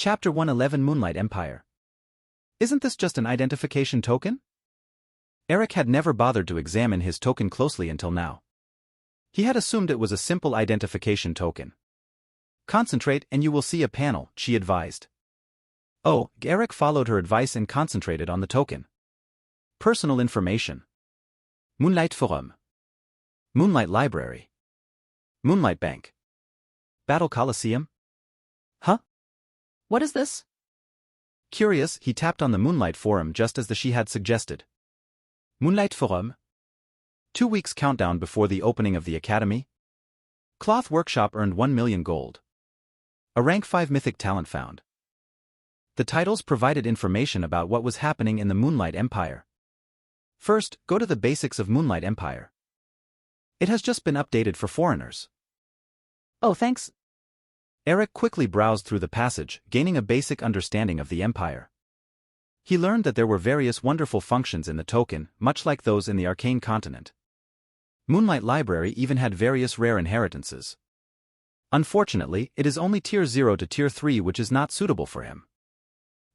Chapter 111 Moonlight Empire. Isn't this just an identification token? Eric had never bothered to examine his token closely until now. He had assumed it was a simple identification token. Concentrate and you will see a panel, she advised. Oh, Eric followed her advice and concentrated on the token. Personal information. Moonlight Forum. Moonlight Library. Moonlight Bank. Battle Coliseum? Huh? What is this? Curious, he tapped on the Moonlight Forum just as she had suggested. Moonlight Forum. 2 weeks countdown before the opening of the Academy. Cloth Workshop earned 1 million gold. A rank 5 mythic talent found. The titles provided information about what was happening in the Moonlight Empire. First, go to the basics of Moonlight Empire. It has just been updated for foreigners. Oh, thanks. Eric quickly browsed through the passage, gaining a basic understanding of the Empire. He learned that there were various wonderful functions in the token, much like those in the Arcane Continent. Moonlight Library even had various rare inheritances. Unfortunately, it is only Tier 0 to Tier 3 which is not suitable for him.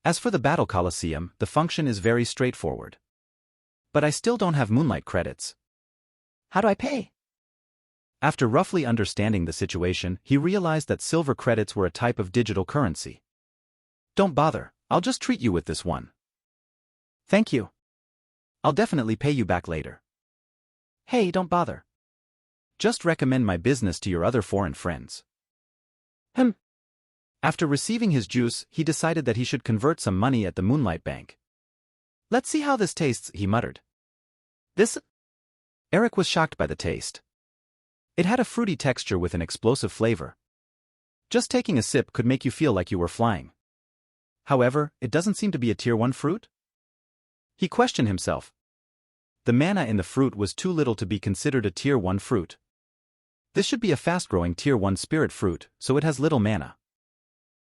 As for the Battle Coliseum, the function is very straightforward. But I still don't have Moonlight credits. How do I pay? After roughly understanding the situation, he realized that silver credits were a type of digital currency. Don't bother, I'll just treat you with this one. Thank you. I'll definitely pay you back later. Hey, don't bother. Just recommend my business to your other foreign friends. After receiving his juice, he decided that he should convert some money at the Moonlight Bank. Let's see how this tastes, he muttered. This? Eric was shocked by the taste. It had a fruity texture with an explosive flavor. Just taking a sip could make you feel like you were flying. However, it doesn't seem to be a Tier 1 fruit? He questioned himself. The mana in the fruit was too little to be considered a Tier 1 fruit. This should be a fast-growing Tier 1 spirit fruit, so it has little mana.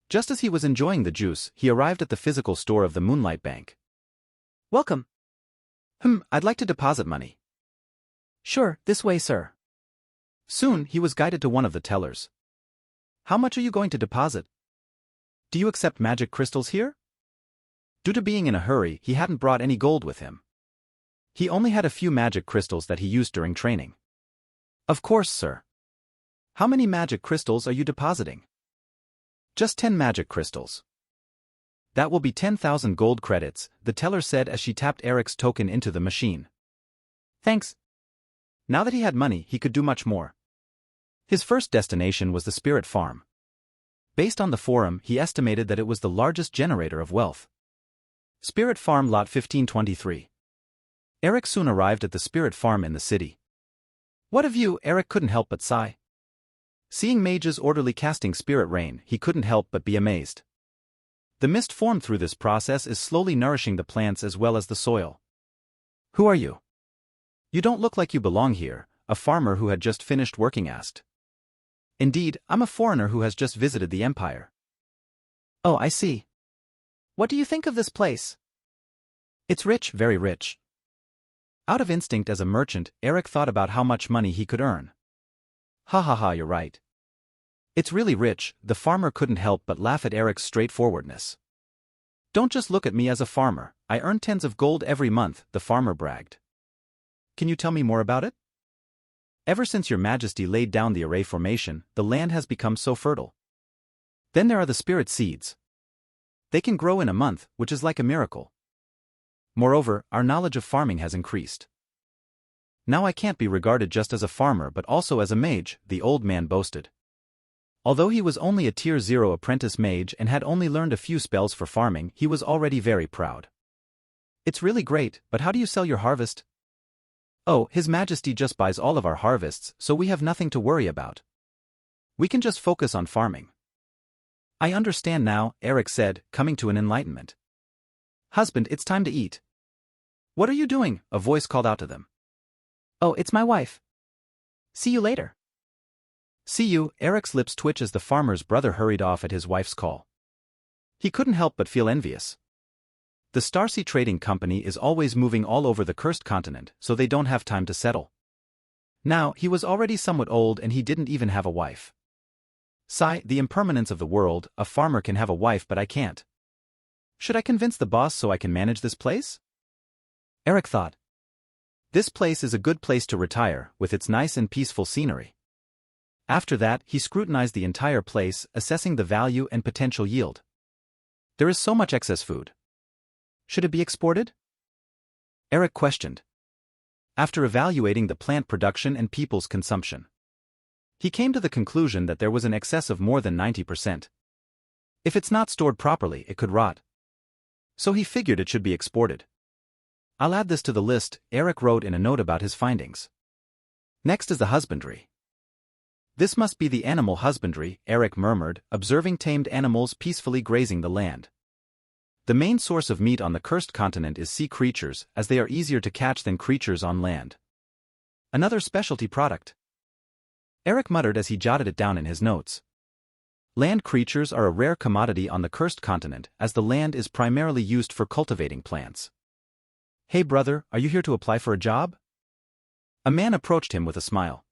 Just as he was enjoying the juice, he arrived at the physical store of the Moonlight Bank. Welcome. I'd like to deposit money. Sure, this way, sir. Soon, he was guided to one of the tellers. How much are you going to deposit? Do you accept magic crystals here? Due to being in a hurry, he hadn't brought any gold with him. He only had a few magic crystals that he used during training. Of course, sir. How many magic crystals are you depositing? Just 10 magic crystals. That will be 10,000 gold credits, the teller said as she tapped Eric's token into the machine. Thanks. Now that he had money, he could do much more. His first destination was the Spirit Farm. Based on the forum, he estimated that it was the largest generator of wealth. Spirit Farm Lot 1523. Eric soon arrived at the Spirit Farm in the city. What a view, Eric couldn't help but sigh. Seeing mages orderly casting spirit rain, he couldn't help but be amazed. The mist formed through this process is slowly nourishing the plants as well as the soil. Who are you? You don't look like you belong here, a farmer who had just finished working asked. Indeed, I'm a foreigner who has just visited the Empire. Oh, I see. What do you think of this place? It's rich, very rich. Out of instinct as a merchant, Eric thought about how much money he could earn. Ha ha ha, you're right. It's really rich, the farmer couldn't help but laugh at Eric's straightforwardness. Don't just look at me as a farmer, I earn tens of gold every month, the farmer bragged. Can you tell me more about it? Ever since your majesty laid down the array formation, the land has become so fertile. Then there are the spirit seeds. They can grow in a month, which is like a miracle. Moreover, our knowledge of farming has increased. Now I can't be regarded just as a farmer but also as a mage, the old man boasted. Although he was only a Tier 0 apprentice mage and had only learned a few spells for farming, he was already very proud. It's really great, but how do you sell your harvest? Oh, His Majesty just buys all of our harvests, so we have nothing to worry about. We can just focus on farming. I understand now, Eric said, coming to an enlightenment. Husband, it's time to eat. What are you doing? A voice called out to them. Oh, it's my wife. See you later. See you, Eric's lips twitched as the farmer's brother hurried off at his wife's call. He couldn't help but feel envious. The Starsea Trading Company is always moving all over the cursed continent, so they don't have time to settle. Now, he was already somewhat old and he didn't even have a wife. Sigh, the impermanence of the world, a farmer can have a wife but I can't. Should I convince the boss so I can manage this place? Eric thought. This place is a good place to retire, with its nice and peaceful scenery. After that, he scrutinized the entire place, assessing the value and potential yield. There is so much excess food. Should it be exported? Eric questioned. After evaluating the plant production and people's consumption, he came to the conclusion that there was an excess of more than 90%. If it's not stored properly, it could rot. So he figured it should be exported. I'll add this to the list, Eric wrote in a note about his findings. Next is the husbandry. This must be the animal husbandry, Eric murmured, observing tamed animals peacefully grazing the land. The main source of meat on the cursed continent is sea creatures, as they are easier to catch than creatures on land. Another specialty product. Eric muttered as he jotted it down in his notes. Land creatures are a rare commodity on the cursed continent, as the land is primarily used for cultivating plants. Hey brother, are you here to apply for a job? A man approached him with a smile.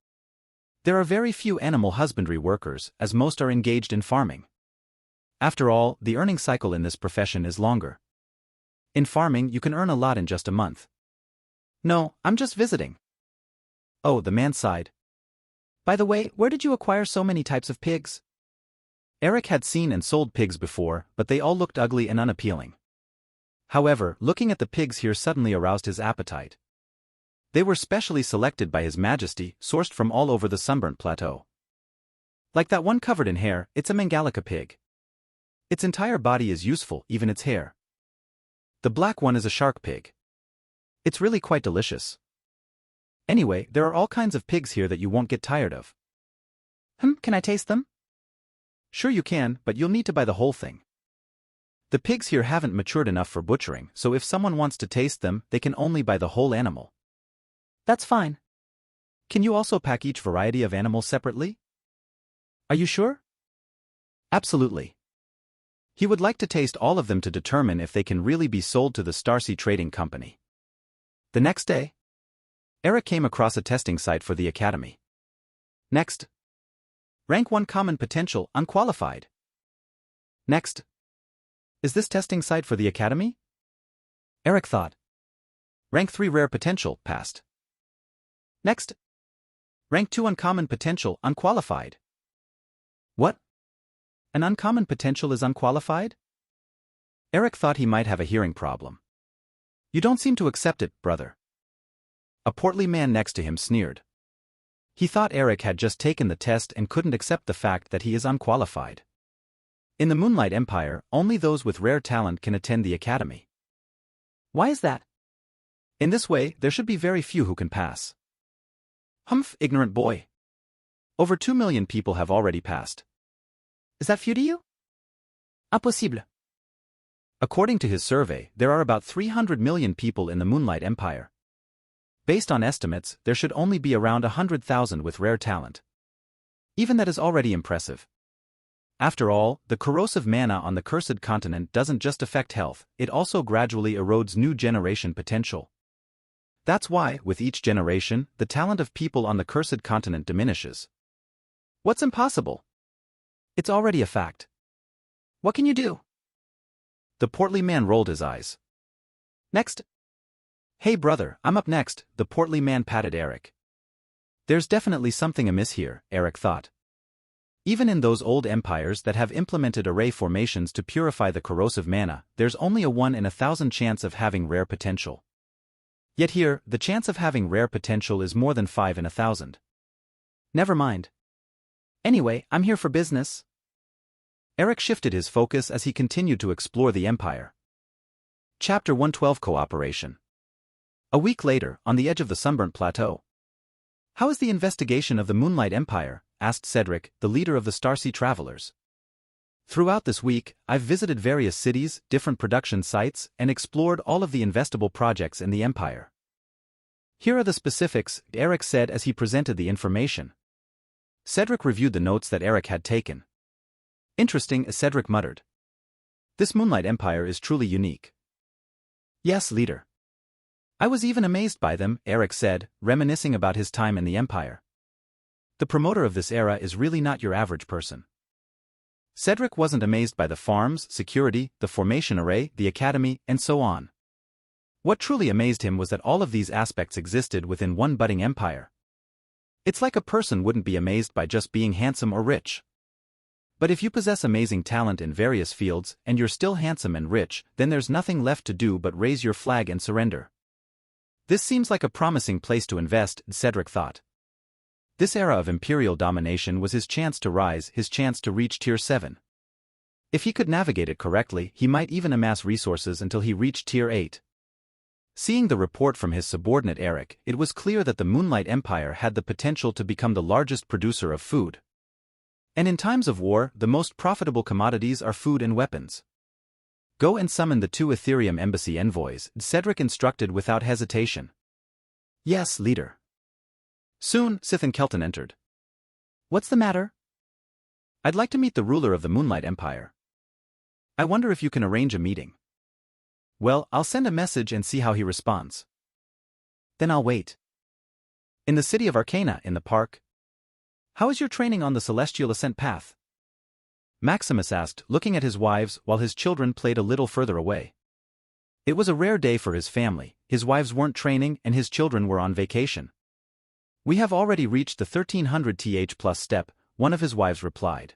There are very few animal husbandry workers, as most are engaged in farming. After all, the earning cycle in this profession is longer. In farming, you can earn a lot in just a month. No, I'm just visiting. Oh, the man sighed. By the way, where did you acquire so many types of pigs? Eric had seen and sold pigs before, but they all looked ugly and unappealing. However, looking at the pigs here suddenly aroused his appetite. They were specially selected by His Majesty, sourced from all over the Sunburnt Plateau. Like that one covered in hair, it's a Mangalica pig. Its entire body is useful, even its hair. The black one is a shark pig. It's really quite delicious. Anyway, there are all kinds of pigs here that you won't get tired of. Can I taste them? Sure you can, but you'll need to buy the whole thing. The pigs here haven't matured enough for butchering, so if someone wants to taste them, they can only buy the whole animal. That's fine. Can you also pack each variety of animal separately? Are you sure? Absolutely. He would like to taste all of them to determine if they can really be sold to the Starsea Trading Company. The next day, Eric came across a testing site for the Academy. Next. Rank 1 Common Potential, Unqualified. Next. Is this testing site for the Academy? Eric thought. Rank 3 Rare Potential, Passed. Next. Rank 2 Uncommon Potential, Unqualified. What? An uncommon potential is unqualified? Eric thought he might have a hearing problem. You don't seem to accept it, brother. A portly man next to him sneered. He thought Eric had just taken the test and couldn't accept the fact that he is unqualified. In the Moonlight Empire, only those with rare talent can attend the Academy. Why is that? In this way, there should be very few who can pass. Humph, ignorant boy. Over 2 million people have already passed. Is that few to you? Impossible. According to his survey, there are about 300 million people in the Moonlight Empire. Based on estimates, there should only be around 100,000 with rare talent. Even that is already impressive. After all, the corrosive mana on the Cursed Continent doesn't just affect health, it also gradually erodes new generation potential. That's why, with each generation, the talent of people on the Cursed Continent diminishes. What's impossible? It's already a fact. What can you do? The portly man rolled his eyes. Next. Hey brother, I'm up next, the portly man patted Eric. There's definitely something amiss here, Eric thought. Even in those old empires that have implemented array formations to purify the corrosive mana, there's only a 1 in 1,000 chance of having rare potential. Yet here, the chance of having rare potential is more than 5 in 1,000. Never mind. Anyway, I'm here for business. Eric shifted his focus as he continued to explore the empire. Chapter 112 Cooperation. A week later, on the edge of the Sunburnt Plateau. How is the investigation of the Moonlight Empire? Asked Cedric, the leader of the Starsea Travelers. Throughout this week, I've visited various cities, different production sites, and explored all of the investable projects in the empire. Here are the specifics, Eric said as he presented the information. Cedric reviewed the notes that Eric had taken. Interesting, Cedric muttered. This Moonlight Empire is truly unique. Yes, leader. I was even amazed by them, Eric said, reminiscing about his time in the empire. The promoter of this era is really not your average person. Cedric wasn't amazed by the farms, security, the formation array, the academy, and so on. What truly amazed him was that all of these aspects existed within one budding empire. It's like a person wouldn't be amazed by just being handsome or rich. But if you possess amazing talent in various fields, and you're still handsome and rich, then there's nothing left to do but raise your flag and surrender. This seems like a promising place to invest, Cedric thought. This era of imperial domination was his chance to rise, his chance to reach Tier 7. If he could navigate it correctly, he might even amass resources until he reached Tier 8. Seeing the report from his subordinate Eric, it was clear that the Moonlight Empire had the potential to become the largest producer of food. And in times of war, the most profitable commodities are food and weapons. Go and summon the 2 Ethereum embassy envoys, Cedric instructed without hesitation. Yes, leader. Soon, Sith and Kelton entered. What's the matter? I'd like to meet the ruler of the Moonlight Empire. I wonder if you can arrange a meeting. Well, I'll send a message and see how he responds. Then I'll wait. In the city of Arcana, in the park. How is your training on the Celestial Ascent path? Maximus asked, looking at his wives while his children played a little further away. It was a rare day for his family, his wives weren't training and his children were on vacation. We have already reached the 1300 th plus step, one of his wives replied.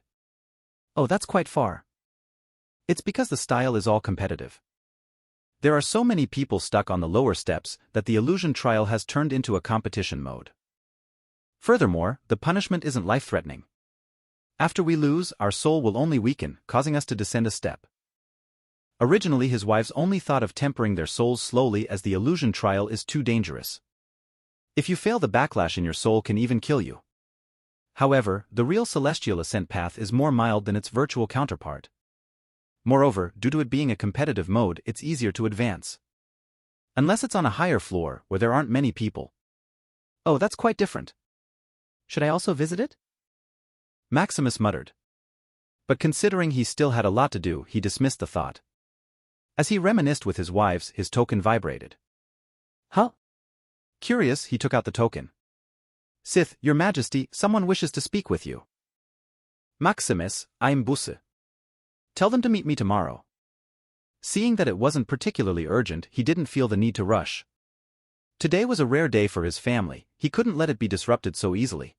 Oh, that's quite far. It's because the style is all competitive. There are so many people stuck on the lower steps that the illusion trial has turned into a competition mode. Furthermore, the punishment isn't life-threatening. After we lose, our soul will only weaken, causing us to descend a step. Originally his wives only thought of tempering their souls slowly as the illusion trial is too dangerous. If you fail, the backlash in your soul can even kill you. However, the real Celestial Ascent path is more mild than its virtual counterpart. Moreover, due to it being a competitive mode, it's easier to advance. Unless it's on a higher floor, where there aren't many people. Oh, that's quite different. Should I also visit it? Maximus muttered. But considering he still had a lot to do, he dismissed the thought. As he reminisced with his wives, his token vibrated. Huh? Curious, he took out the token. Sith, Your Majesty, someone wishes to speak with you. Maximus, I'm Busse. Tell them to meet me tomorrow. Seeing that it wasn't particularly urgent, he didn't feel the need to rush. Today was a rare day for his family, he couldn't let it be disrupted so easily.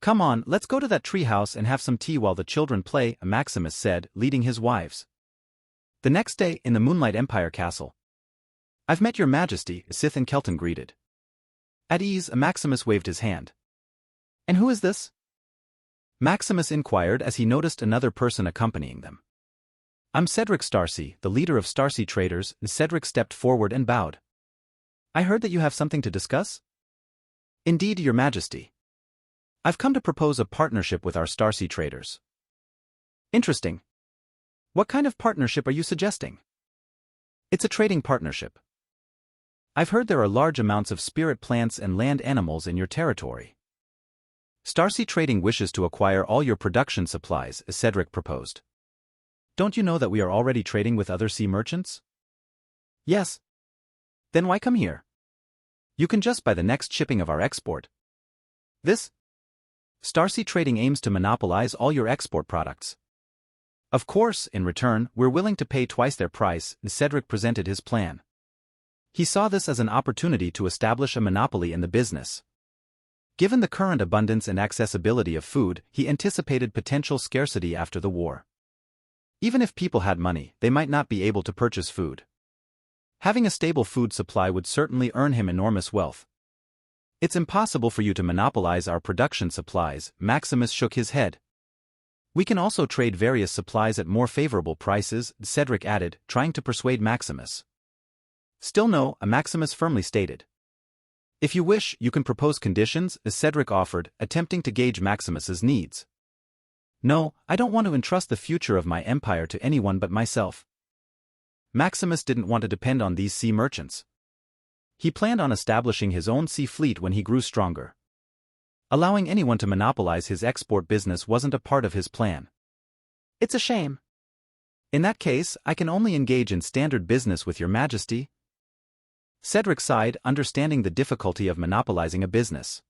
Come on, let's go to that treehouse and have some tea while the children play, Maximus said, leading his wives. The next day, in the Moonlight Empire castle. I've met Your Majesty, Sith and Kelton greeted. At ease, Maximus waved his hand. And who is this? Maximus inquired as he noticed another person accompanying them. I'm Cedric Starcy, the leader of Starcy Traders. Cedric stepped forward and bowed. I heard that you have something to discuss? Indeed, Your Majesty. I've come to propose a partnership with our Starcy Traders. Interesting. What kind of partnership are you suggesting? It's a trading partnership. I've heard there are large amounts of spirit plants and land animals in your territory. Starcy Trading wishes to acquire all your production supplies, Cedric proposed. Don't you know that we are already trading with other sea merchants? Yes. Then why come here? You can just buy the next shipping of our export. This? Starcy Trading aims to monopolize all your export products. Of course, in return, we're willing to pay twice their price, Cedric presented his plan. He saw this as an opportunity to establish a monopoly in the business. Given the current abundance and accessibility of food, he anticipated potential scarcity after the war. Even if people had money, they might not be able to purchase food. Having a stable food supply would certainly earn him enormous wealth. It's impossible for you to monopolize our production supplies, Maximus shook his head. We can also trade various supplies at more favorable prices, Cedric added, trying to persuade Maximus. Still no, Maximus firmly stated. If you wish, you can propose conditions, Cedric offered, attempting to gauge Maximus's needs. No, I don't want to entrust the future of my empire to anyone but myself. Maximus didn't want to depend on these sea merchants. He planned on establishing his own sea fleet when he grew stronger. Allowing anyone to monopolize his export business wasn't a part of his plan. It's a shame. In that case, I can only engage in standard business with Your Majesty. Cedric sighed, understanding the difficulty of monopolizing a business.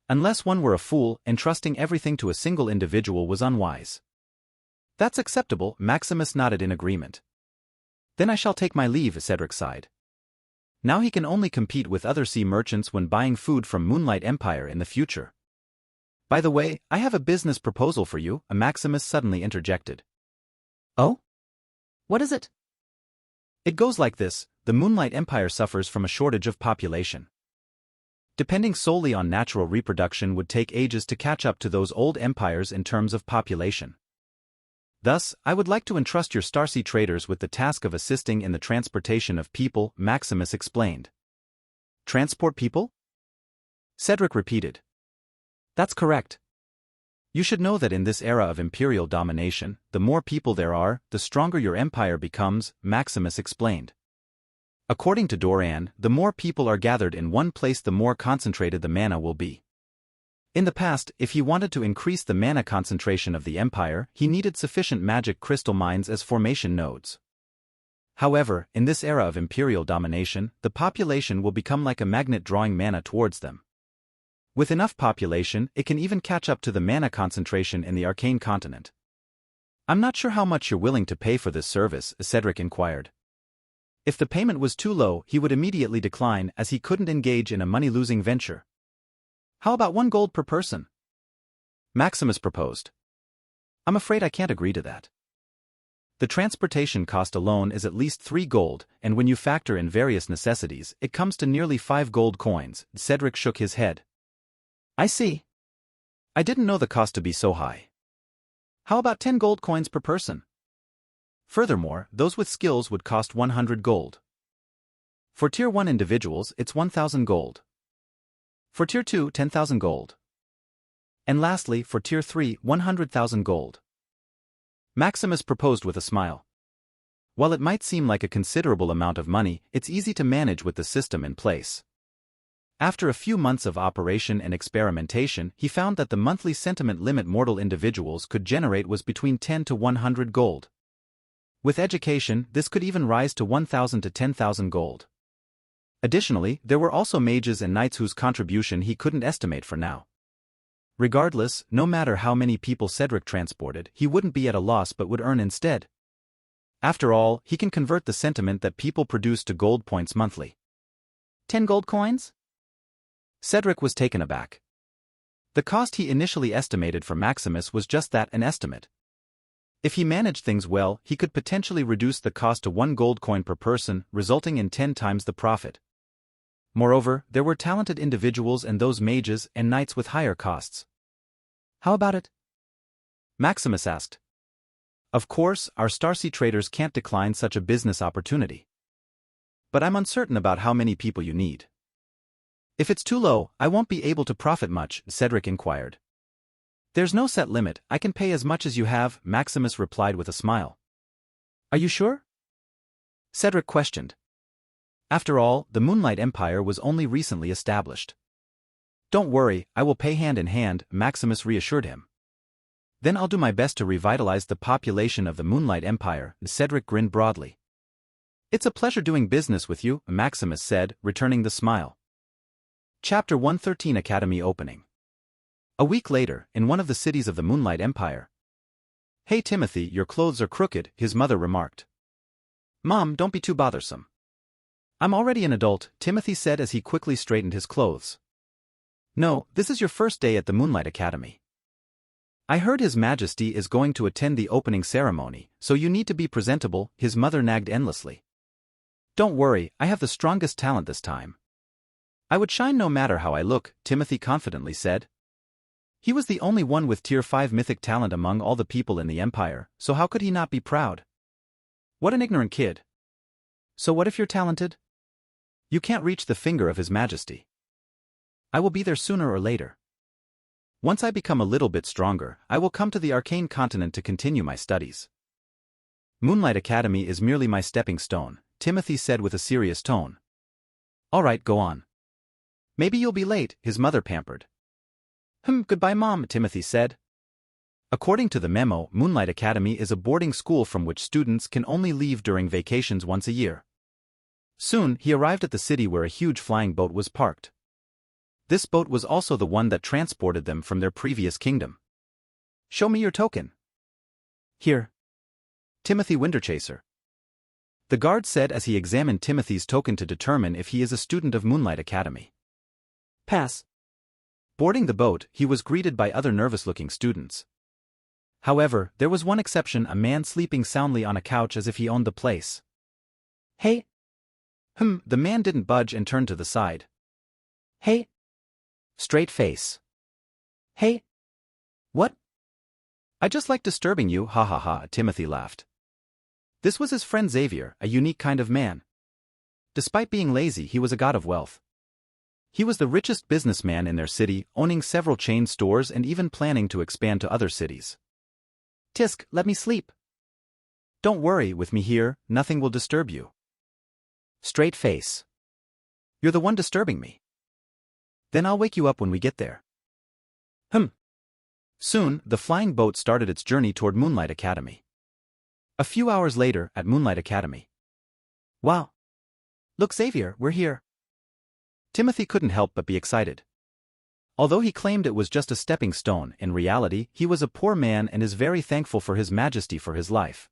Unless one were a fool, entrusting everything to a single individual was unwise. That's acceptable, Maximus nodded in agreement. Then I shall take my leave, Cedric sighed. Now he can only compete with other sea merchants when buying food from Moonlight Empire in the future. By the way, I have a business proposal for you, Maximus suddenly interjected. Oh? What is it? It goes like this: the Moonlight Empire suffers from a shortage of population. Depending solely on natural reproduction would take ages to catch up to those old empires in terms of population. Thus, I would like to entrust your Starsea traders with the task of assisting in the transportation of people, Maximus explained. Transport people? Cedric repeated. That's correct. You should know that in this era of imperial domination, the more people there are, the stronger your empire becomes, Maximus explained. According to Doran, the more people are gathered in one place, the more concentrated the mana will be. In the past, if he wanted to increase the mana concentration of the empire, he needed sufficient magic crystal mines as formation nodes. However, in this era of imperial domination, the population will become like a magnet drawing mana towards them. With enough population, it can even catch up to the mana concentration in the Arcane Continent. I'm not sure how much you're willing to pay for this service, Cedric inquired. If the payment was too low, he would immediately decline, as he couldn't engage in a money-losing venture. How about 1 gold per person? Maximus proposed. I'm afraid I can't agree to that. The transportation cost alone is at least 3 gold, and when you factor in various necessities, it comes to nearly 5 gold coins. Cedric shook his head. I see. I didn't know the cost to be so high. How about 10 gold coins per person? Furthermore, those with skills would cost 100 gold. For Tier 1 individuals, it's 1,000 gold. For Tier 2, 10,000 gold. And lastly, for Tier 3, 100,000 gold. Maximus proposed with a smile. While it might seem like a considerable amount of money, it's easy to manage with the system in place. After a few months of operation and experimentation, he found that the monthly sentiment limit mortal individuals could generate was between 10 to 100 gold. With education, this could even rise to 1,000 to 10,000 gold. Additionally, there were also mages and knights whose contribution he couldn't estimate for now. Regardless, no matter how many people Cedric transported, he wouldn't be at a loss but would earn instead. After all, he can convert the sentiment that people produce to gold points monthly. 10 gold coins? Cedric was taken aback. The cost he initially estimated for Maximus was just that, an estimate. If he managed things well, he could potentially reduce the cost to 1 gold coin per person, resulting in 10 times the profit. Moreover, there were talented individuals and those mages and knights with higher costs. How about it? Maximus asked. Of course, our Starsea traders can't decline such a business opportunity. But I'm uncertain about how many people you need. If it's too low, I won't be able to profit much, Cedric inquired. There's no set limit, I can pay as much as you have, Maximus replied with a smile. Are you sure? Cedric questioned. After all, the Moonlight Empire was only recently established. Don't worry, I will pay hand in hand, Maximus reassured him. Then I'll do my best to revitalize the population of the Moonlight Empire, Cedric grinned broadly. It's a pleasure doing business with you, Maximus said, returning the smile. Chapter 113 Academy Opening. A week later, in one of the cities of the Moonlight Empire. Hey Timothy, your clothes are crooked, his mother remarked. Mom, don't be too bothersome. I'm already an adult, Timothy said as he quickly straightened his clothes. No, this is your first day at the Moonlight Academy. I heard His Majesty is going to attend the opening ceremony, so you need to be presentable, his mother nagged endlessly. Don't worry, I have the strongest talent this time. I would shine no matter how I look, Timothy confidently said. He was the only one with Tier 5 mythic talent among all the people in the Empire, so how could he not be proud? What an ignorant kid. So what if you're talented? You can't reach the finger of His Majesty. I will be there sooner or later. Once I become a little bit stronger, I will come to the Arcane Continent to continue my studies. Moonlight Academy is merely my stepping stone, Timothy said with a serious tone. All right, go on. Maybe you'll be late, his mother pampered. Goodbye Mom, Timothy said. According to the memo, Moonlight Academy is a boarding school from which students can only leave during vacations once a year. Soon, he arrived at the city where a huge flying boat was parked. This boat was also the one that transported them from their previous kingdom. Show me your token. Here. Timothy Winterchaser. The guard said as he examined Timothy's token to determine if he is a student of Moonlight Academy. Pass. Boarding the boat, he was greeted by other nervous-looking students. However, there was one exception, a man sleeping soundly on a couch as if he owned the place. Hey. The man didn't budge and turned to the side. Hey. Straight face. Hey. What? I just like disturbing you, ha ha ha, Timothy laughed. This was his friend Xavier, a unique kind of man. Despite being lazy, he was a god of wealth. He was the richest businessman in their city, owning several chain stores and even planning to expand to other cities. Tisk, let me sleep. Don't worry, with me here, nothing will disturb you. Straight face. You're the one disturbing me. Then I'll wake you up when we get there. Soon, the flying boat started its journey toward Moonlight Academy. A few hours later, at Moonlight Academy. Wow. Look, Xavier, we're here. Timothy couldn't help but be excited. Although he claimed it was just a stepping stone, in reality, he was a poor man and is very thankful for His Majesty for his life.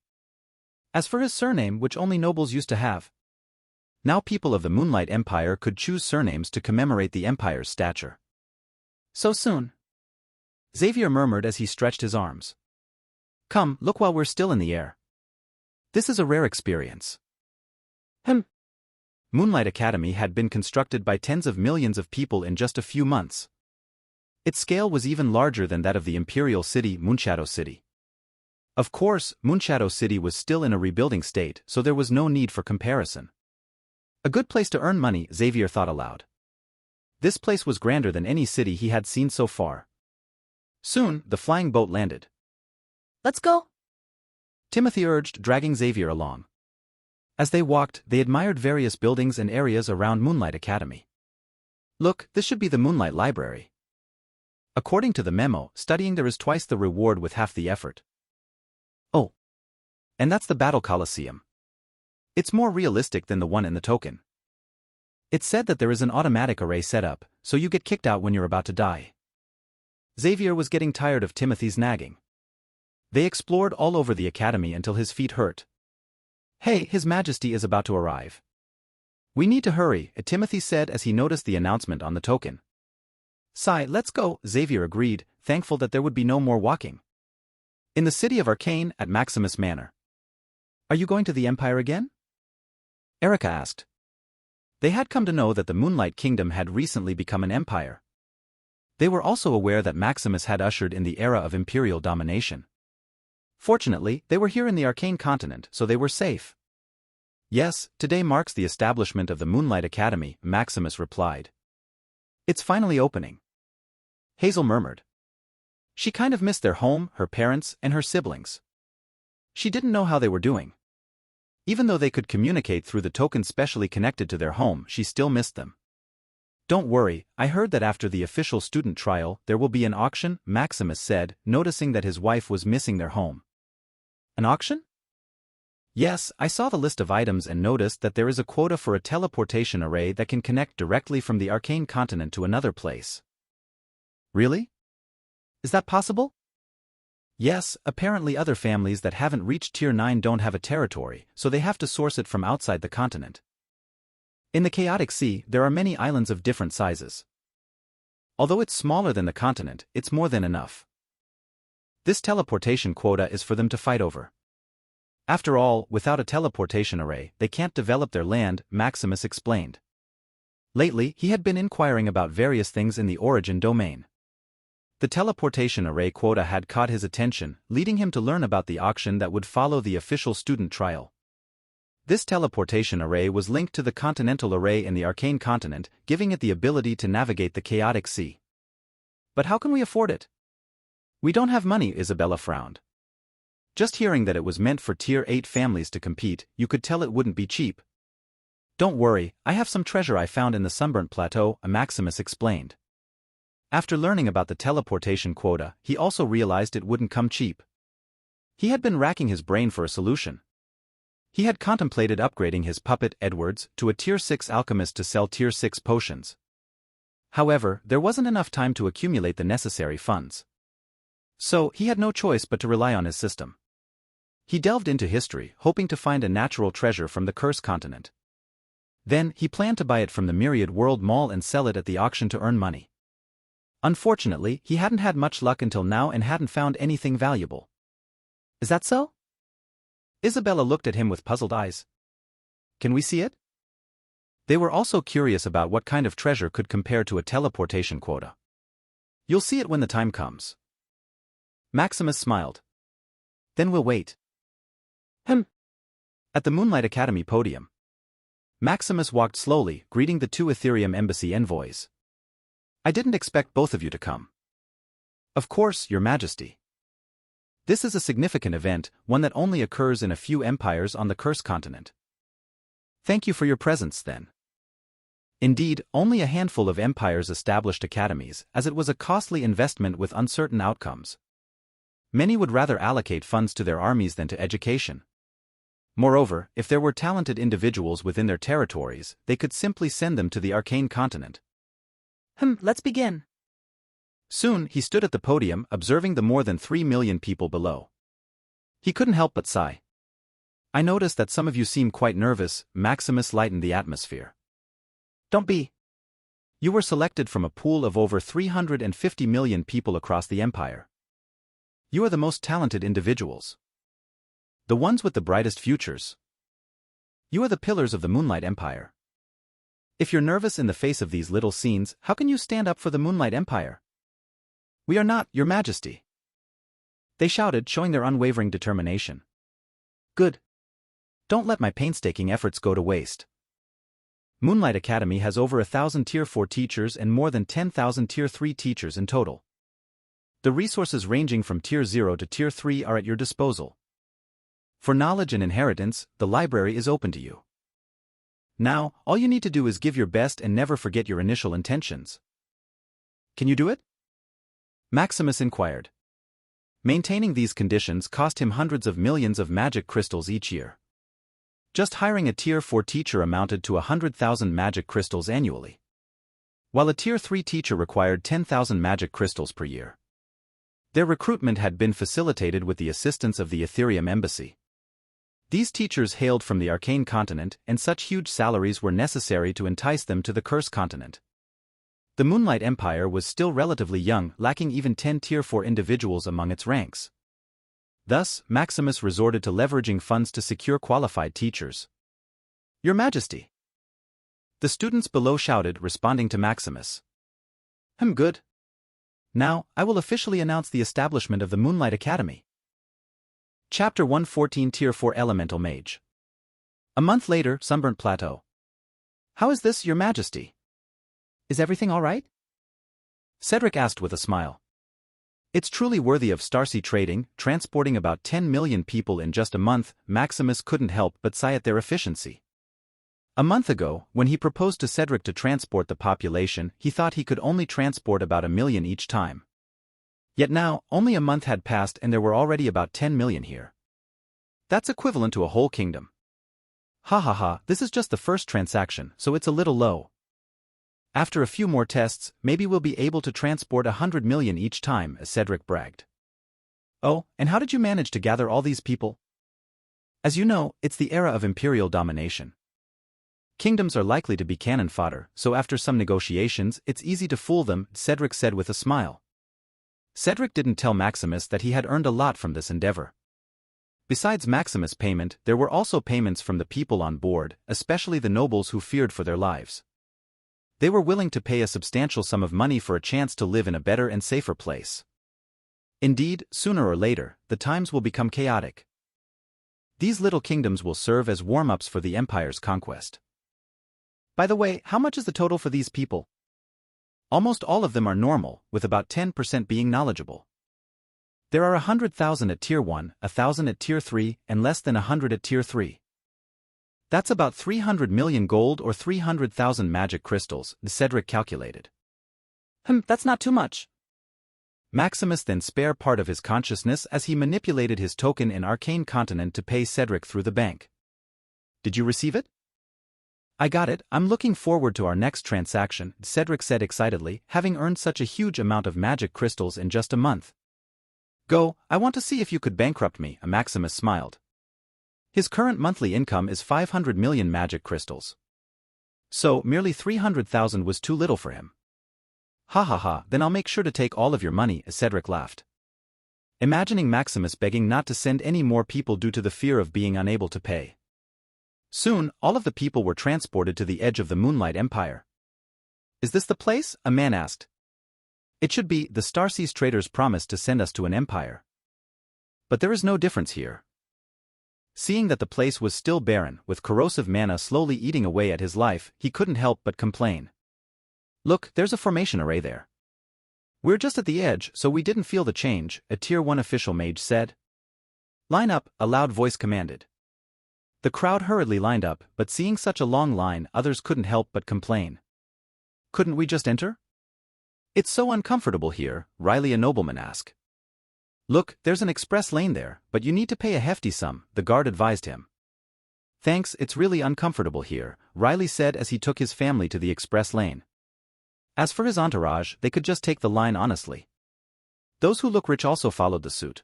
As for his surname, which only nobles used to have, now people of the Moonlight Empire could choose surnames to commemorate the Empire's stature. So soon? Xavier murmured as he stretched his arms. Come, look while we're still in the air. This is a rare experience. Moonlight Academy had been constructed by tens of millions of people in just a few months. Its scale was even larger than that of the imperial city, Moonshadow City. Of course, Moonshadow City was still in a rebuilding state, so there was no need for comparison. A good place to earn money, Xavier thought aloud. This place was grander than any city he had seen so far. Soon, the flying boat landed. Let's go. Timothy urged, dragging Xavier along. As they walked, they admired various buildings and areas around Moonlight Academy. Look, this should be the Moonlight Library. According to the memo, studying there is twice the reward with half the effort. Oh. And that's the Battle Coliseum. It's more realistic than the one in the token. It's said that there is an automatic array set up, so you get kicked out when you're about to die. Xavier was getting tired of Timothy's nagging. They explored all over the academy until his feet hurt. Hey, His Majesty is about to arrive. We need to hurry, Timothy said as he noticed the announcement on the token. Sigh, let's go, Xavier agreed, thankful that there would be no more walking. In the city of Arcane, at Maximus Manor. Are you going to the Empire again? Erica asked. They had come to know that the Moonlight Kingdom had recently become an empire. They were also aware that Maximus had ushered in the era of imperial domination. Fortunately, they were here in the Arcane continent, so they were safe. Yes, today marks the establishment of the Moonlight Academy, Maximus replied. It's finally opening. Hazel murmured. She kind of missed their home, her parents, and her siblings. She didn't know how they were doing. Even though they could communicate through the token specially connected to their home, she still missed them. Don't worry, I heard that after the official student trial, there will be an auction, Maximus said, noticing that his wife was missing their home. An auction? Yes, I saw the list of items and noticed that there is a quota for a teleportation array that can connect directly from the Arcane continent to another place. Really? Is that possible? Yes, apparently other families that haven't reached Tier 9 don't have a territory, so they have to source it from outside the continent. In the Chaotic Sea, there are many islands of different sizes. Although it's smaller than the continent, it's more than enough. This teleportation quota is for them to fight over. After all, without a teleportation array, they can't develop their land, Maximus explained. Lately, he had been inquiring about various things in the Origin domain. The teleportation array quota had caught his attention, leading him to learn about the auction that would follow the official student trial. This teleportation array was linked to the continental array in the Arcane continent, giving it the ability to navigate the Chaotic Sea. But how can we afford it? We don't have money, Isabella frowned. Just hearing that it was meant for Tier 8 families to compete, you could tell it wouldn't be cheap. Don't worry, I have some treasure I found in the Sunburnt Plateau, Maximus explained. After learning about the teleportation quota, he also realized it wouldn't come cheap. He had been racking his brain for a solution. He had contemplated upgrading his puppet, Edwards, to a Tier 6 alchemist to sell Tier 6 potions. However, there wasn't enough time to accumulate the necessary funds. So, he had no choice but to rely on his system. He delved into history, hoping to find a natural treasure from the Curse Continent. Then, he planned to buy it from the Myriad World Mall and sell it at the auction to earn money. Unfortunately, he hadn't had much luck until now and hadn't found anything valuable. Is that so? Isabella looked at him with puzzled eyes. Can we see it? They were also curious about what kind of treasure could compare to a teleportation quota. You'll see it when the time comes. Maximus smiled. Then we'll wait. At the Moonlight Academy podium, Maximus walked slowly, greeting the two Ethereum Embassy envoys. I didn't expect both of you to come. Of course, Your Majesty. This is a significant event, one that only occurs in a few empires on the Curse Continent. Thank you for your presence, then. Indeed, only a handful of empires established academies, as it was a costly investment with uncertain outcomes. Many would rather allocate funds to their armies than to education. Moreover, if there were talented individuals within their territories, they could simply send them to the Arcane Continent. Let's begin. Soon, he stood at the podium, observing the more than 3 million people below. He couldn't help but sigh. I noticed that some of you seem quite nervous. Maximus lightened the atmosphere. Don't be. You were selected from a pool of over 350 million people across the empire. You are the most talented individuals. The ones with the brightest futures. You are the pillars of the Moonlight Empire. If you're nervous in the face of these little scenes, how can you stand up for the Moonlight Empire? We are not, Your Majesty. They shouted, showing their unwavering determination. Good. Don't let my painstaking efforts go to waste. Moonlight Academy has over 1,000 Tier 4 teachers and more than 10,000 Tier 3 teachers in total. The resources ranging from Tier 0 to Tier 3 are at your disposal. For knowledge and inheritance, the library is open to you. Now, all you need to do is give your best and never forget your initial intentions. Can you do it? Maximus inquired. Maintaining these conditions cost him hundreds of millions of magic crystals each year. Just hiring a Tier 4 teacher amounted to 100,000 magic crystals annually, while a Tier 3 teacher required 10,000 magic crystals per year. Their recruitment had been facilitated with the assistance of the Ethereum Embassy. These teachers hailed from the Arcane Continent, and such huge salaries were necessary to entice them to the Curse Continent. The Moonlight Empire was still relatively young, lacking even 10 Tier 4 individuals among its ranks. Thus, Maximus resorted to leveraging funds to secure qualified teachers. Your Majesty! The students below shouted, responding to Maximus. Good. Now, I will officially announce the establishment of the Moonlight Academy. Chapter 114 Tier 4 Elemental Mage. A month later, Sunburnt Plateau. How is this, Your Majesty? Is everything all right? Cedric asked with a smile. It's truly worthy of Starcy Trading, transporting about 10 million people in just a month. Maximus couldn't help but sigh at their efficiency. A month ago, when he proposed to Cedric to transport the population, he thought he could only transport about 1 million each time. Yet now, only a month had passed and there were already about 10 million here. That's equivalent to a whole kingdom. This is just the first transaction, so it's a little low. After a few more tests, maybe we'll be able to transport 100 million each time, as Cedric bragged. Oh, and how did you manage to gather all these people? As you know, it's the era of imperial domination. Kingdoms are likely to be cannon fodder, so after some negotiations, it's easy to fool them, Cedric said with a smile. Cedric didn't tell Maximus that he had earned a lot from this endeavor. Besides Maximus' payment, there were also payments from the people on board, especially the nobles who feared for their lives. They were willing to pay a substantial sum of money for a chance to live in a better and safer place. Indeed, sooner or later, the times will become chaotic. These little kingdoms will serve as warm-ups for the Empire's conquest. By the way, how much is the total for these people? Almost all of them are normal, with about 10% being knowledgeable. There are 100,000 at Tier 1, 1,000 at Tier 3, and less than 100 at Tier 3. That's about 300 million gold or 300,000 magic crystals, Cedric calculated. That's not too much. Maximus then spared part of his consciousness as he manipulated his token in Arcane Continent to pay Cedric through the bank. Did you receive it? I got it. I'm looking forward to our next transaction, Cedric said excitedly, having earned such a huge amount of magic crystals in just a month. Go, I want to see if you could bankrupt me, Maximus smiled. His current monthly income is 500 million magic crystals. So, merely 300,000 was too little for him. Ha ha ha, then I'll make sure to take all of your money, Cedric laughed. Imagining Maximus begging not to send any more people due to the fear of being unable to pay. Soon, all of the people were transported to the edge of the Moonlight Empire. Is this the place? A man asked. It should be. The Starseas traders promised to send us to an empire. But there is no difference here. Seeing that the place was still barren, with corrosive mana slowly eating away at his life, he couldn't help but complain. Look, there's a formation array there. We're just at the edge, so we didn't feel the change, a Tier 1 official mage said. Line up, a loud voice commanded. The crowd hurriedly lined up, but seeing such a long line, others couldn't help but complain. Couldn't we just enter? It's so uncomfortable here, Riley, a nobleman, asked. Look, there's an express lane there, but you need to pay a hefty sum, the guard advised him. Thanks, it's really uncomfortable here, Riley said as he took his family to the express lane. As for his entourage, they could just take the line honestly. Those who look rich also followed the suit.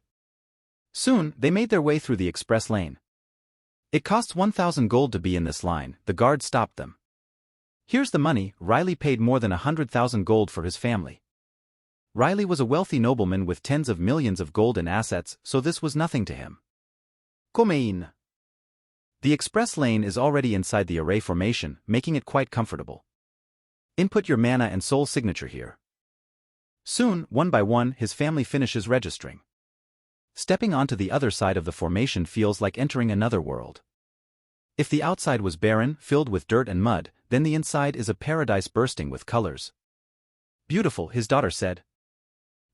Soon, they made their way through the express lane. It costs 1,000 gold to be in this line, the guard stopped them. Here's the money. Riley paid more than 100,000 gold for his family. Riley was a wealthy nobleman with tens of millions of gold in assets, so this was nothing to him. Comein. The express lane is already inside the array formation, making it quite comfortable. Input your mana and soul signature here. Soon, one by one, his family finishes registering. Stepping onto the other side of the formation feels like entering another world. If the outside was barren, filled with dirt and mud, then the inside is a paradise bursting with colors. Beautiful, his daughter said.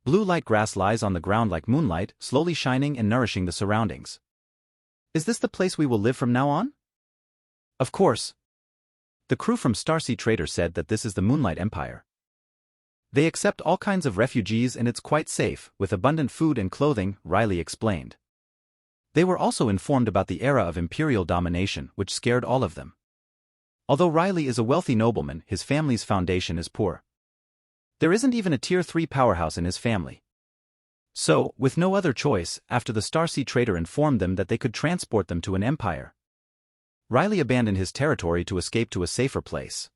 Blue light grass lies on the ground like moonlight, slowly shining and nourishing the surroundings. Is this the place we will live from now on? Of course. The crew from Starseas Trader said that this is the Moonlight Empire. They accept all kinds of refugees and it's quite safe, with abundant food and clothing, Riley explained. They were also informed about the era of imperial domination, which scared all of them. Although Riley is a wealthy nobleman, his family's foundation is poor. There isn't even a Tier 3 powerhouse in his family. So, with no other choice, after the Starseas Trader informed them that they could transport them to an empire, Riley abandoned his territory to escape to a safer place.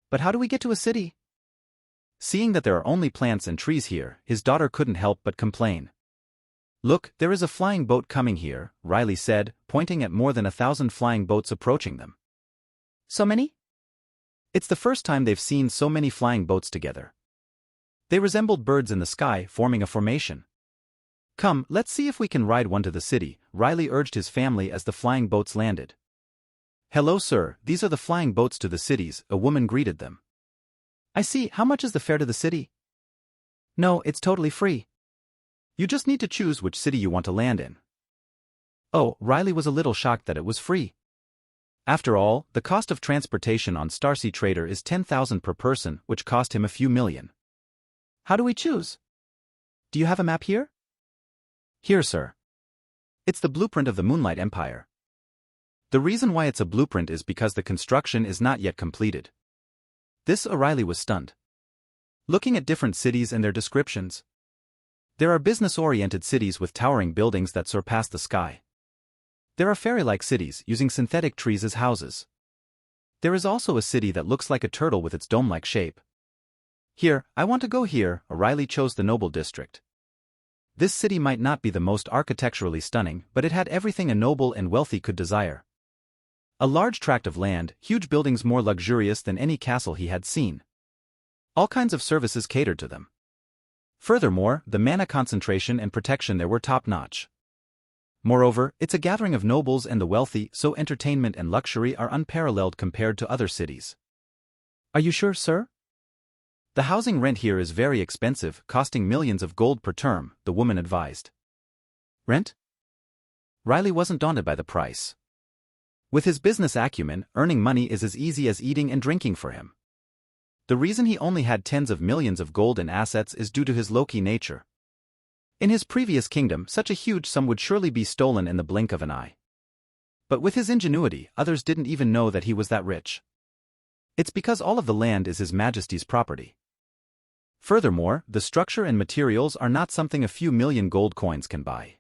But how do we get to a city? Seeing that there are only plants and trees here, his daughter couldn't help but complain. Look, there is a flying boat coming here, Riley said, pointing at more than 1,000 flying boats approaching them. So many? It's the first time they've seen so many flying boats together. They resembled birds in the sky, forming a formation. Come, let's see if we can ride one to the city, Riley urged his family as the flying boats landed. Hello sir, these are the flying boats to the cities, a woman greeted them. I see, how much is the fare to the city? No, it's totally free. You just need to choose which city you want to land in. Oh, Riley was a little shocked that it was free. After all, the cost of transportation on Starseas Trader is 10,000 per person, which cost him a few million. How do we choose? Do you have a map here? Here, sir. It's the blueprint of the Moonlight Empire. The reason why it's a blueprint is because the construction is not yet completed. This Riley was stunned. Looking at different cities and their descriptions. There are business-oriented cities with towering buildings that surpass the sky. There are fairy-like cities using synthetic trees as houses. There is also a city that looks like a turtle with its dome-like shape. Here, I want to go here, Riley chose the Noble District. This city might not be the most architecturally stunning, but it had everything a noble and wealthy could desire. A large tract of land, huge buildings more luxurious than any castle he had seen. All kinds of services catered to them. Furthermore, the mana concentration and protection there were top-notch. Moreover, it's a gathering of nobles and the wealthy, so entertainment and luxury are unparalleled compared to other cities. Are you sure, sir? The housing rent here is very expensive, costing millions of gold per term, the woman advised. Rent? Riley wasn't daunted by the price. With his business acumen, earning money is as easy as eating and drinking for him. The reason he only had tens of millions of gold in assets is due to his low-key nature. In his previous kingdom, such a huge sum would surely be stolen in the blink of an eye. But with his ingenuity, others didn't even know that he was that rich. It's because all of the land is His Majesty's property. Furthermore, the structure and materials are not something a few million gold coins can buy.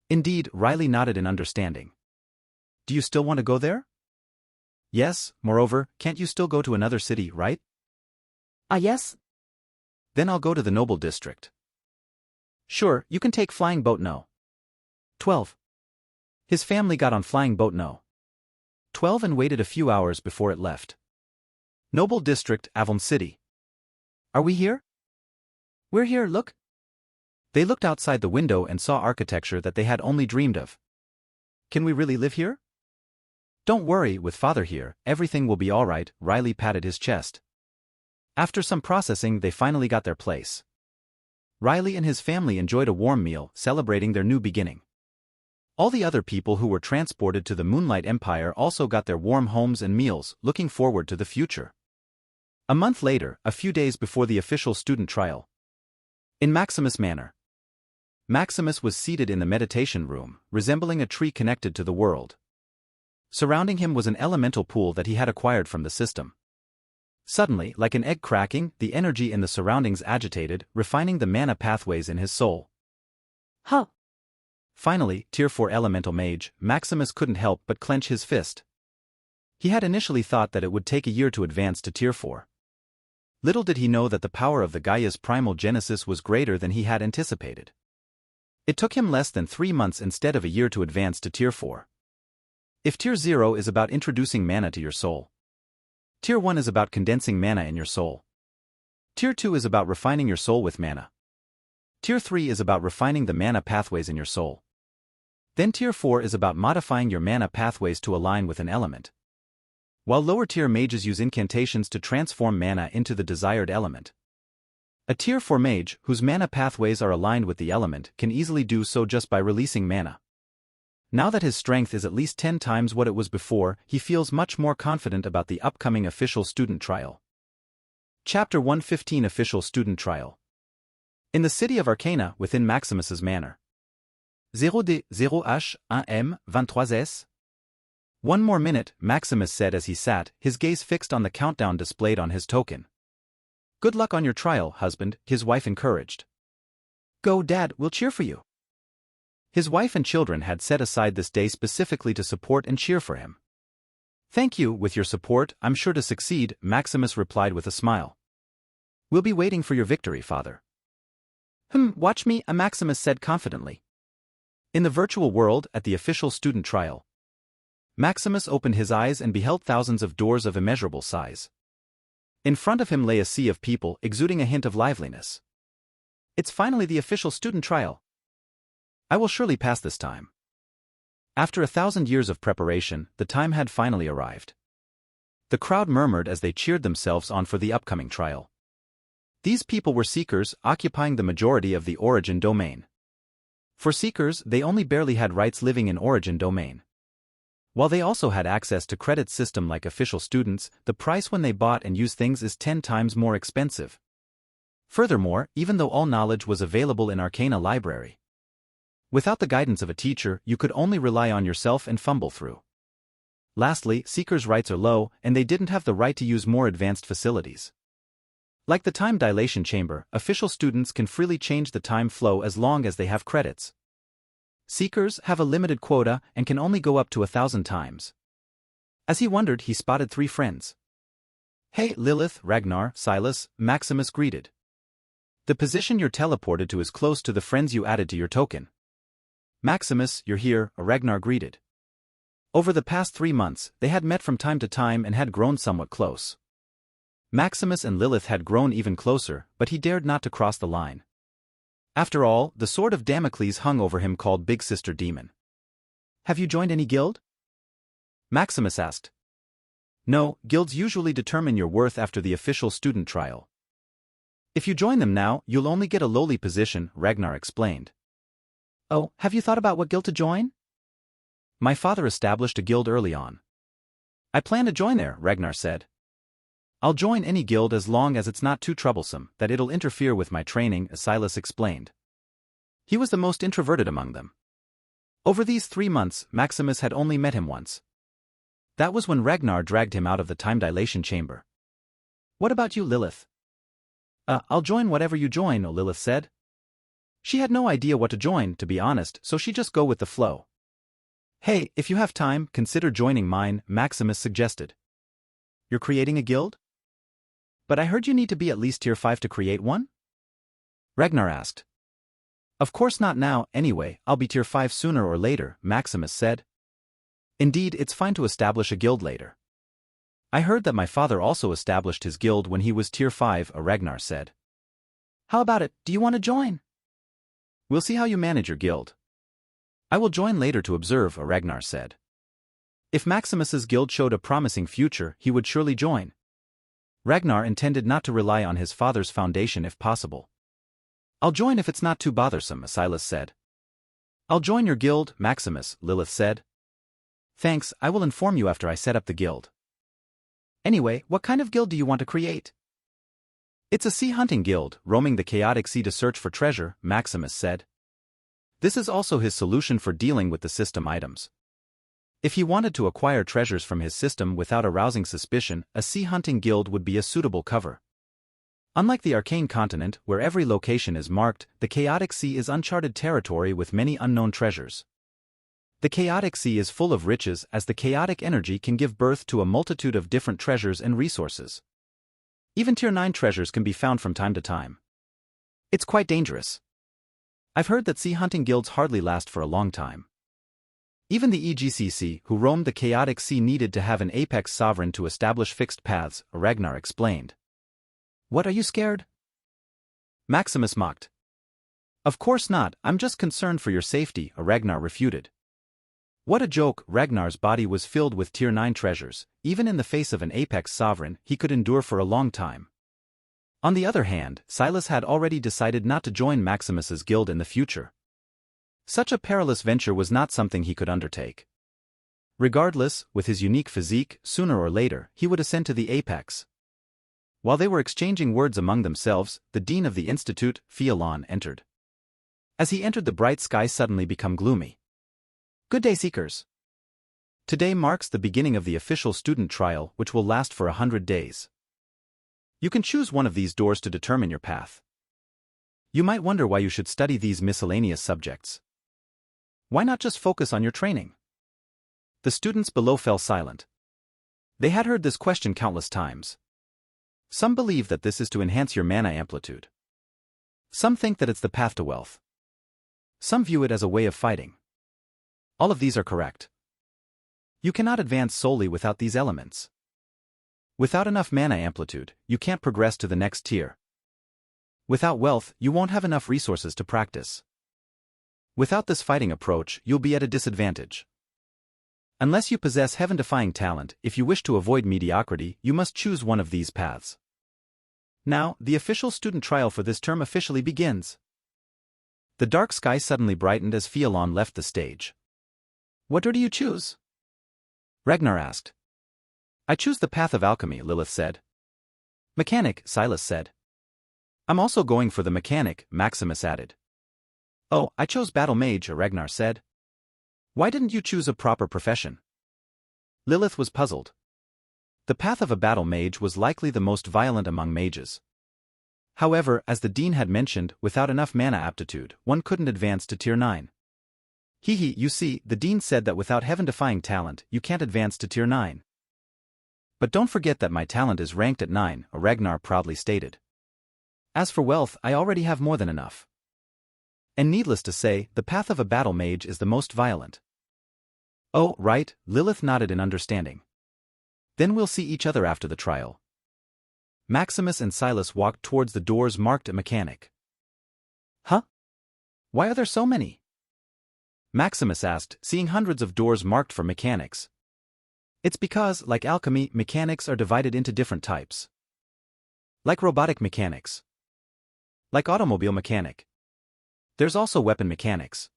Indeed, Riley nodded in understanding. Do you still want to go there? Yes, moreover, can't you still go to another city, right? Yes. Then I'll go to the Noble District. Sure, you can take Flying Boat No. 12. His family got on Flying Boat No. 12 and waited a few hours before it left. Noble District, Avon City. Are we here? We're here, look. They looked outside the window and saw architecture that they had only dreamed of. Can we really live here? Don't worry, with Father here, everything will be all right, Riley patted his chest. After some processing, they finally got their place. Riley and his family enjoyed a warm meal, celebrating their new beginning. All the other people who were transported to the Moonlight Empire also got their warm homes and meals, looking forward to the future. A month later, a few days before the official student trial. In Maximus Manor. Maximus was seated in the meditation room, resembling a tree connected to the world. Surrounding him was an elemental pool that he had acquired from the system. Suddenly, like an egg cracking, the energy in the surroundings agitated, refining the mana pathways in his soul. Huh. Finally, Tier 4 Elemental Mage, Maximus couldn't help but clench his fist. He had initially thought that it would take a year to advance to Tier 4. Little did he know that the power of the Gaia's primal genesis was greater than he had anticipated. It took him less than 3 months instead of a year to advance to Tier 4. If Tier 0 is about introducing mana to your soul, Tier 1 is about condensing mana in your soul. Tier 2 is about refining your soul with mana. Tier 3 is about refining the mana pathways in your soul. Then Tier 4 is about modifying your mana pathways to align with an element. While lower-tier mages use incantations to transform mana into the desired element. A Tier 4 mage, whose mana pathways are aligned with the element, can easily do so just by releasing mana. Now that his strength is at least 10 times what it was before, he feels much more confident about the upcoming official student trial. Chapter 115 Official Student Trial. In the city of Arcana, within Maximus's manor. 0D, 0H, 1M, 23S. One more minute, Maximus said as he sat, his gaze fixed on the countdown displayed on his token. Good luck on your trial, husband, his wife encouraged. Go, Dad, we'll cheer for you. His wife and children had set aside this day specifically to support and cheer for him. Thank you, with your support, I'm sure to succeed, Maximus replied with a smile. We'll be waiting for your victory, Father. Watch me, Maximus said confidently. In the virtual world, at the official student trial, Maximus opened his eyes and beheld thousands of doors of immeasurable size. In front of him lay a sea of people, exuding a hint of liveliness. It's finally the official student trial. I will surely pass this time. After 1,000 years of preparation, the time had finally arrived. The crowd murmured as they cheered themselves on for the upcoming trial. These people were Seekers, occupying the majority of the Origin domain. For Seekers, they only barely had rights living in Origin domain. While they also had access to credit system like official students, the price when they bought and used things is 10 times more expensive. Furthermore, even though all knowledge was available in Arcana Library, without the guidance of a teacher, you could only rely on yourself and fumble through. Lastly, Seekers' rights are low, and they didn't have the right to use more advanced facilities. Like the time dilation chamber, official students can freely change the time flow as long as they have credits. Seekers have a limited quota and can only go up to 1,000 times. As he wondered, he spotted 3 friends. Hey, Lilith, Ragnar, Silas, Maximus greeted. The position you're teleported to is close to the friends you added to your token. Maximus, you're here, Ragnar greeted. Over the past 3 months, they had met from time to time and had grown somewhat close. Maximus and Lilith had grown even closer, but he dared not to cross the line. After all, the sword of Damocles hung over him called Big Sister Demon. Have you joined any guild? Maximus asked. No, guilds usually determine your worth after the official student trial. If you join them now, you'll only get a lowly position, Ragnar explained. Oh, have you thought about what guild to join? My father established a guild early on. I plan to join there, Ragnar said. I'll join any guild as long as it's not too troublesome, that it'll interfere with my training, Silas explained. He was the most introverted among them. Over these 3 months, Maximus had only met him once. That was when Ragnar dragged him out of the time dilation chamber. What about you, Lilith? I'll join whatever you join, Lilith said. She had no idea what to join, to be honest, so she just go with the flow. Hey, if you have time, consider joining mine, Maximus suggested. You're creating a guild? But I heard you need to be at least tier 5 to create one? Ragnar asked. Of course not now, anyway, I'll be tier 5 sooner or later, Maximus said. Indeed, it's fine to establish a guild later. I heard that my father also established his guild when he was tier 5, Ragnar said. How about it, do you want to join? We'll see how you manage your guild. I will join later to observe, Ragnar said. If Maximus's guild showed a promising future, he would surely join. Ragnar intended not to rely on his father's foundation if possible. I'll join if it's not too bothersome, Silas said. I'll join your guild, Maximus, Lilith said. Thanks, I will inform you after I set up the guild. Anyway, what kind of guild do you want to create? It's a sea hunting guild, roaming the chaotic sea to search for treasure, Maximus said. This is also his solution for dealing with the system items. If he wanted to acquire treasures from his system without arousing suspicion, a sea hunting guild would be a suitable cover. Unlike the Arcane Continent, where every location is marked, the Chaotic Sea is uncharted territory with many unknown treasures. The Chaotic Sea is full of riches as the chaotic energy can give birth to a multitude of different treasures and resources. Even tier 9 treasures can be found from time to time. It's quite dangerous. I've heard that sea hunting guilds hardly last for a long time. Even the EGCC, who roamed the Chaotic Sea, needed to have an apex sovereign to establish fixed paths, Ragnar explained. What, are you scared? Maximus mocked. Of course not, I'm just concerned for your safety, Ragnar refuted. What a joke, Ragnar's body was filled with tier 9 treasures, even in the face of an apex sovereign, he could endure for a long time. On the other hand, Silas had already decided not to join Maximus's guild in the future. Such a perilous venture was not something he could undertake. Regardless, with his unique physique, sooner or later, he would ascend to the apex. While they were exchanging words among themselves, the dean of the institute, Fialon, entered. As he entered, the bright sky suddenly became gloomy. Good day, Seekers. Today marks the beginning of the official student trial, which will last for 100 days. You can choose one of these doors to determine your path. You might wonder why you should study these miscellaneous subjects. Why not just focus on your training? The students below fell silent. They had heard this question countless times. Some believe that this is to enhance your mana amplitude. Some think that it's the path to wealth. Some view it as a way of fighting. All of these are correct. You cannot advance solely without these elements. Without enough mana amplitude, you can't progress to the next tier. Without wealth, you won't have enough resources to practice. Without this fighting approach, you'll be at a disadvantage. Unless you possess heaven-defying talent, if you wish to avoid mediocrity, you must choose one of these paths. Now, the official student trial for this term officially begins. The dark sky suddenly brightened as Fialon left the stage. What door do you choose? Ragnar asked. I choose the path of alchemy, Lilith said. Mechanic, Silas said. I'm also going for the mechanic, Maximus added. Oh, I chose battle mage, Ragnar said. Why didn't you choose a proper profession? Lilith was puzzled. The path of a battle mage was likely the most violent among mages. However, as the dean had mentioned, without enough mana aptitude, one couldn't advance to tier 9. You see, the dean said that without heaven-defying talent, you can't advance to tier 9. But don't forget that my talent is ranked at 9, Ragnar proudly stated. As for wealth, I already have more than enough. And needless to say, the path of a battle mage is the most violent. Oh, right, Lilith nodded in understanding. Then we'll see each other after the trial. Maximus and Silas walked towards the doors marked a mechanic. Huh? Why are there so many? Maximus asked, seeing hundreds of doors marked for mechanics. It's because, like alchemy, mechanics are divided into different types. Like robotic mechanics. Like automobile mechanic. There's also weapon mechanics.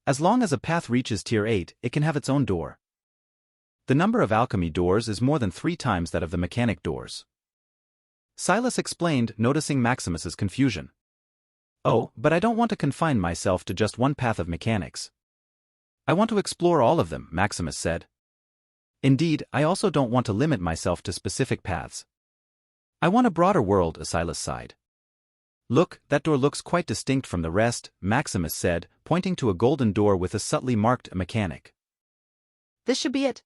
As long as a path reaches tier 8, it can have its own door. The number of alchemy doors is more than 3 times that of the mechanic doors. Silas explained, noticing Maximus's confusion. Oh, but I don't want to confine myself to just one path of mechanics. I want to explore all of them, Maximus said. Indeed, I also don't want to limit myself to specific paths. I want a broader world, Asilas sighed. Look, that door looks quite distinct from the rest, Maximus said, pointing to a golden door with a subtly marked mechanic. This should be it.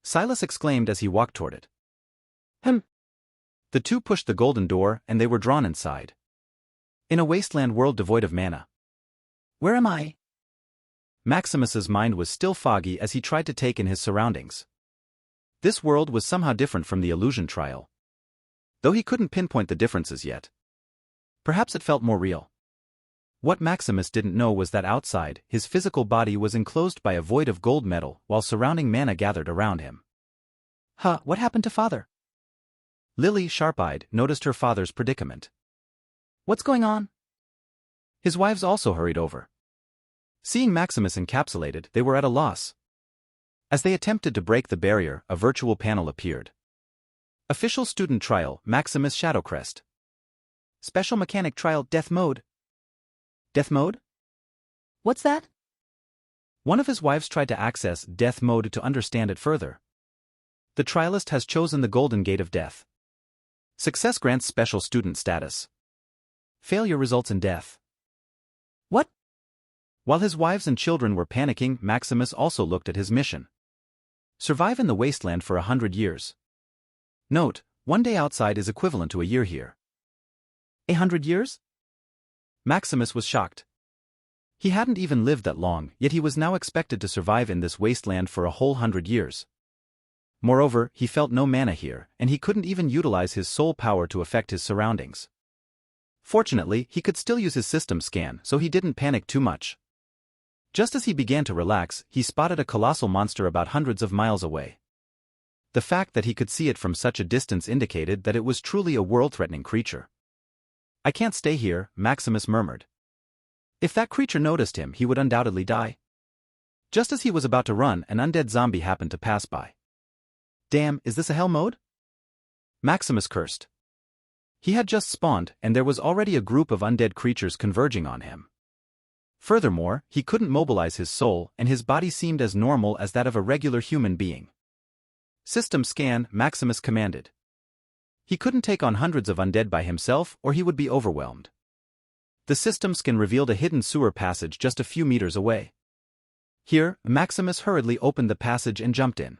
Silas exclaimed as he walked toward it. Hum. The two pushed the golden door and they were drawn inside. In a wasteland world devoid of mana. Where am I? Maximus's mind was still foggy as he tried to take in his surroundings. This world was somehow different from the illusion trial. Though he couldn't pinpoint the differences yet. Perhaps it felt more real. What Maximus didn't know was that outside, his physical body was enclosed by a void of gold metal while surrounding mana gathered around him. What happened to father? Lily, sharp-eyed, noticed her father's predicament. What's going on? His wives also hurried over. Seeing Maximus encapsulated, they were at a loss. As they attempted to break the barrier, a virtual panel appeared. Official student trial, Maximus Shadowcrest. Special mechanic trial, death mode. Death mode? What's that? One of his wives tried to access death mode to understand it further. The trialist has chosen the Golden Gate of Death. Success grants special student status. Failure results in death. What? While his wives and children were panicking, Maximus also looked at his mission. Survive in the wasteland for 100 years. Note, 1 day outside is equivalent to a year here. 100 years? Maximus was shocked. He hadn't even lived that long, yet he was now expected to survive in this wasteland for a whole 100 years. Moreover, he felt no mana here, and he couldn't even utilize his soul power to affect his surroundings. Fortunately, he could still use his system scan, so he didn't panic too much. Just as he began to relax, he spotted a colossal monster about hundreds of miles away. The fact that he could see it from such a distance indicated that it was truly a world-threatening creature. I can't stay here, Maximus murmured. If that creature noticed him, he would undoubtedly die. Just as he was about to run, an undead zombie happened to pass by. Damn, is this a hell mode? Maximus cursed. He had just spawned, and there was already a group of undead creatures converging on him. Furthermore, he couldn't mobilize his soul, and his body seemed as normal as that of a regular human being. System scan, Maximus commanded. He couldn't take on hundreds of undead by himself, or he would be overwhelmed. The system scan revealed a hidden sewer passage just a few meters away. Here, Maximus hurriedly opened the passage and jumped in.